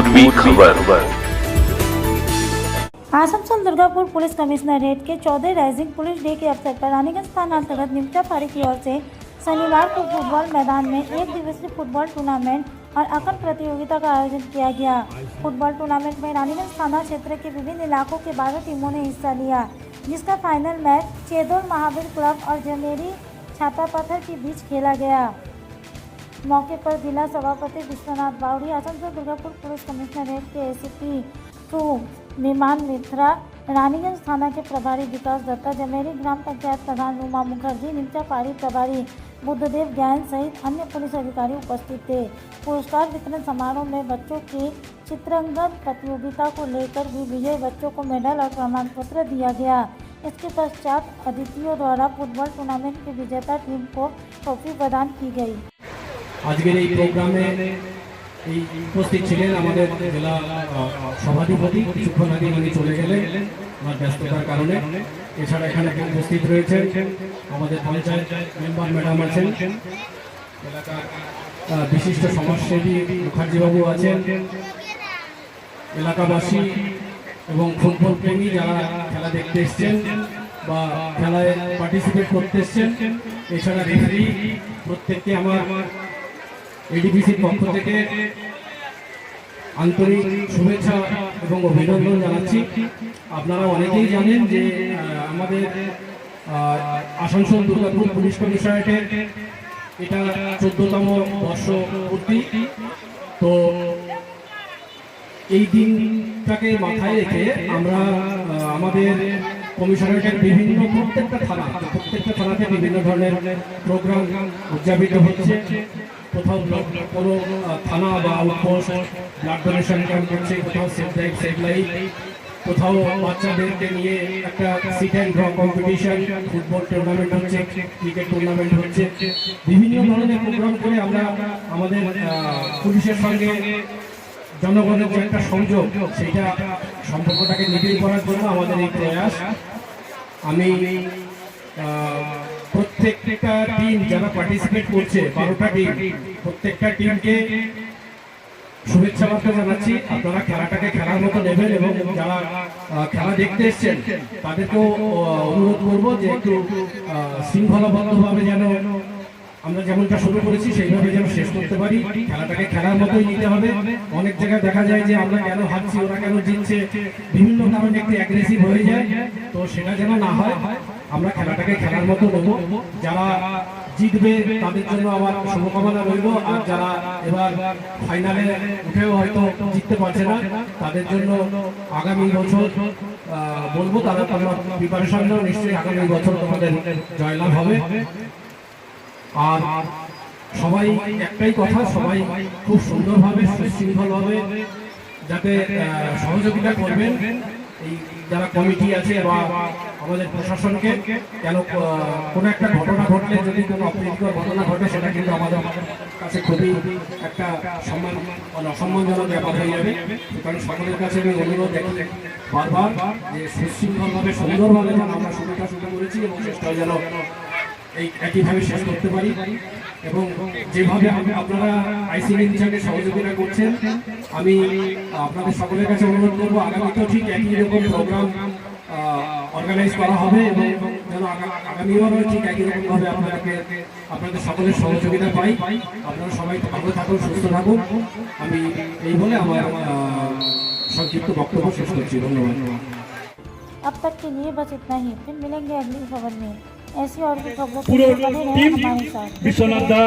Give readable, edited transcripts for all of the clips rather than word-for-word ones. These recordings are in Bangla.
पूर्वी खबर। आसनसोल दुर्गापुर पुलिस कमिश्नरेट के 14 राइजिंग पुलिस डे के अवसर पर रानीगंज थाना अंतर्गत निमचा फाड़ी की ओर से शनिवार को फुटबॉल मैदान में एक दिवसीय फुटबॉल टूर्नामेंट और अखंड प्रतियोगिता का आयोजन किया गया। फुटबॉल टूर्नामेंट में रानीगंज थाना क्षेत्र के विभिन्न इलाकों के 12 टीमों ने हिस्सा लिया, जिसका फाइनल मैच चेदोर महावीर क्लब और जमेरी छातापत्थर के बीच खेला गया। मौके पर जिला सभापति विश्वनाथ बावड़ी, आसनसोल दुर्गापुर पुलिस कमिश्नरेट के एसीपी 2 विमान मित्रा, रानीगंज थाना के प्रभारी विकास दत्ता, जमेरी ग्राम पंचायत प्रधान उमा मुखर्जी, निमचा पारी प्रभारी बुद्धदेव ज्ञान सहित अन्य पुलिस अधिकारी उपस्थित थे। पुरस्कार वितरण समारोह में बच्चों की चित्रांकन प्रतियोगिता को लेकर भी विजयी बच्चों को मेडल और प्रमाण पत्र दिया गया। इसके पश्चात अतिथियों द्वारा फुटबॉल टूर्नामेंट की विजेता टीम को ट्रॉफी प्रदान की गई। আজকের এই প্রোগ্রামে উপস্থিত ছিলেন আমাদের জেলা সভাধিপতি, কিছুক্ষণ আগে উনি চলে গেলেন আমার ব্যস্ততার কারণে। এছাড়া এখানে উপস্থিত রয়েছেন আমাদের পঞ্চায়েত মেম্বার ম্যাডাম আছেন, এলাকার বিশিষ্ট সমাজসেবী মুখার্জিবাবু আছেন, এলাকাবাসী এবং ফুটবল প্রেমী যারা খেলা দেখতে এসছেন বা খেলায় পার্টিসিপেট করতে এসছেন। এছাড়া রেফারি প্রত্যেককে আমার এডিপিসির পক্ষ থেকে আন্তরিক শুভেচ্ছা এবং অভিনন্দন জানাচ্ছি। আপনারা অনেকেই জানেন যে আমাদের আসানসোল দুর্গাপুর পুলিশ কমিশনারেটের এটা 14তম বর্ষপূর্তি। তো এই দিনটাকে মাথায় রেখে আমরা আমাদের কমিশনারেটের প্রত্যেকটা থানাতে বিভিন্ন ধরনের প্রোগ্রাম উদযাপিত হচ্ছে। কোথাও কোনো থানা বা আউটপোস্ট ব্লাড ডোনেশন ক্যাম্প করছে, কোথাও সেভ লাইফ, কোথাও বাচ্চাদেরকে নিয়ে একটা sit and draw competition, football tournament হচ্ছে, ক্রিকেট টুর্নামেন্ট হচ্ছে। বিভিন্ন ধরনের প্রোগ্রাম করে আমরা আমাদের পুলিশের সঙ্গে জনগণের যে একটা সংযোগ, সেইটা সম্পর্কটাকে নিবিড় করার জন্য আমাদের এই প্রয়াস। আমি প্রত্যেকটা টিম যারা পার্টিসিপেট করছে, 12টা টিম, প্রত্যেকটা টিমকে শুভেচ্ছা বার্তা জানাচ্ছি। আপনারা খেলাটাকে খেলার মতো নেবেন এবং যারা খেলা দেখতে এসছেন তাদেরকেও অনুরোধ করবো যে একটু শৃঙ্খলাবদ্ধভাবে যেন আমরা যেমনটা শুরু করেছি সেইভাবে যেন শেষ করতে পারি। খেলাটাকে খেলার মতোই নিতে হবে। অনেক জায়গায় দেখা যায় যে আমরা কেন হারছি, ওরা কেন জিতছে, বিভিন্ন কারণে একটু অ্যাগ্রেসিভ হয়ে যায়। তো সেটা যেন না হয়, আমরা খেলাটাকে খেলার মতো নেবো। যারা জিতবে তাদের জন্য আমার শুভকামনা রইল, আর যারা এবার ফাইনালে উঠেও হয়তো জিততে পারছে না তাদের জন্য আগামী বছর বলবো তারা প্রিপারেশন নাও, নিশ্চয়ই আগামী বছর তোমাদের জয়লাভ হবে। আর সবাই একটাই কথা, সবাই খুব সুন্দরভাবে সুশৃঙ্খলভাবে যাতে সহযোগিতা করবেন এই যারা কমিটি আছে বা আমাদের প্রশাসনকে। কেন কোনো একটা ঘটনা ঘটলে, যদি কোনো অপ্রীতিকর ঘটনা ঘটে, সেটা কিন্তু আমাদের কাছে খুবই একটা অসম্মানজনক ব্যাপার হয়ে যাবে। কারণ সকলের কাছে আমি অনুরোধ রাখি বারবার যে সুশৃঙ্খলভাবে সুন্দরভাবে যেন আমরা শুরু করেছি এবং চেষ্টা যেন এই একইভাবে শেষ করতে পারি। এবং যেভাবে আপনারা আইসি নির্বাচনে সহযোগিতা করছেন, আমি আপনাদের সকলের কাছে অনুরোধ করবো আগামীতেও ঠিক একই রকম প্রোগ্রাম অর্গানাইজ করা হবে এবং যেন আগামীবারও ঠিক একই রকমভাবে আপনাদের সকলের সহযোগিতা পাই। আপনারা সবাই ভালো থাকুন, সুস্থ থাকুন। আমি এই বলে আমার সংক্ষিপ্ত বক্তব্য শেষ করছি। ধন্যবাদ। अब तक के लिए बस इतना ही, फिर मिलेंगे अगली खबर में। ऐसी और भी खबरों পুরো के लिए बने रहें টিম, हमारे साथ। বিশ্বনাথ দা,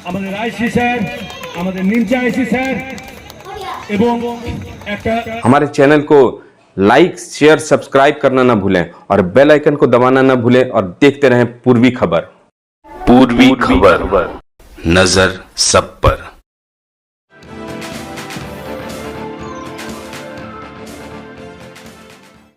আমাদের আইসি স্যার, আমাদের নিমচা আইসি স্যার এবং একটা हमारे चैनल को लाइक, शेयर, सब्सक्राइब करना ना भूलें और बेल आइकन को दबाना ना भूलें और देखते रहें पूर्वी खबर। पूर्वी खबर, नजर सब पर।